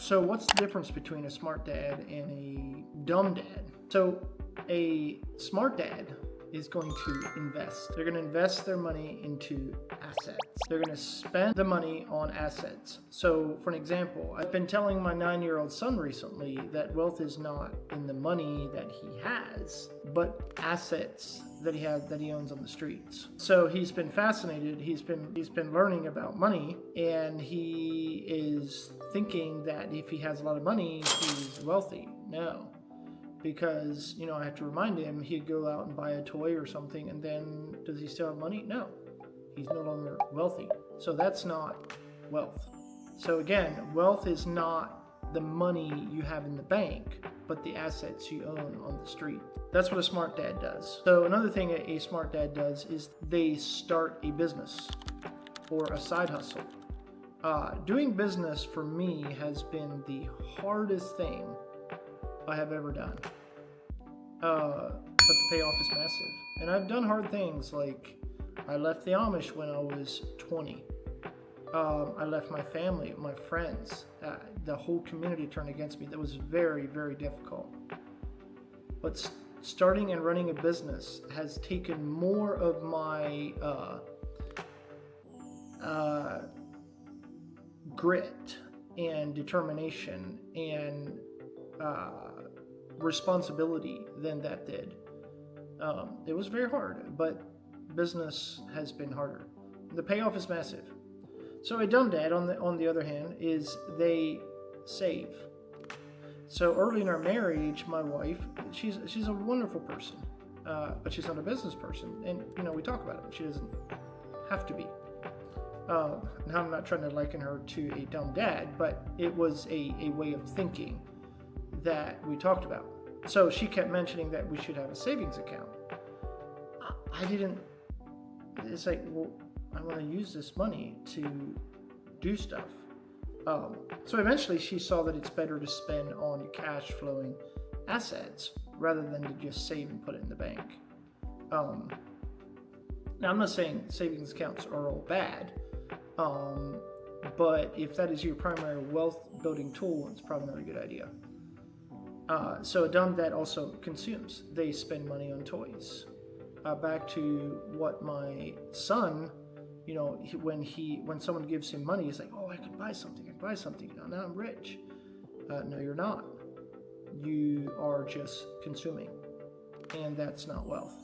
So, what's the difference between a smart dad and a dumb dad? So, a smart dad is going to invest. They're going to invest their money into assets. They're going to spend the money on assets. So, for an example, I've been telling my 9-year-old son recently that wealth is not in the money that he has, but assets that he owns on the streets. So he's been fascinated. He's been learning about money, and he is thinking that if he has a lot of money, he's wealthy. No. Because, I have to remind him he'd go out and buy a toy or something, and then does he still have money? No. He's no longer wealthy. So that's not wealth. So again, wealth is not the money you have in the bank, but the assets you own on the street. That's what a smart dad does. So another thing a smart dad does is they start a business or a side hustle. Doing business for me has been the hardest thing I have ever done. But the payoff is massive. And I've done hard things, like I left the Amish when I was 20. I left my family, my friends. The whole community turned against me. That was very, very difficult. But starting and running a business has taken more of my grit and determination and responsibility than that did. It was very hard, but business has been harder. The payoff is massive. So a dumb dad, on the other hand, is they save. So early in our marriage, my wife, she's a wonderful person, but she's not a business person, and we talk about it. She doesn't have to be. Now I'm not trying to liken her to a dumb dad, but it was a way of thinking that we talked about. So she kept mentioning that we should have a savings account. I didn't. It's like, well, I want to use this money to do stuff. So eventually she saw that it's better to spend on cash flowing assets rather than to just save and put it in the bank. Now I'm not saying savings accounts are all bad, but if that is your primary wealth building tool, it's probably not a good idea. So a dumb dad also consumes. They spend money on toys. Back to what my son, when someone gives him money, he's like, oh, I can buy something. Now I'm rich. No, you're not. You are just consuming, and that's not wealth.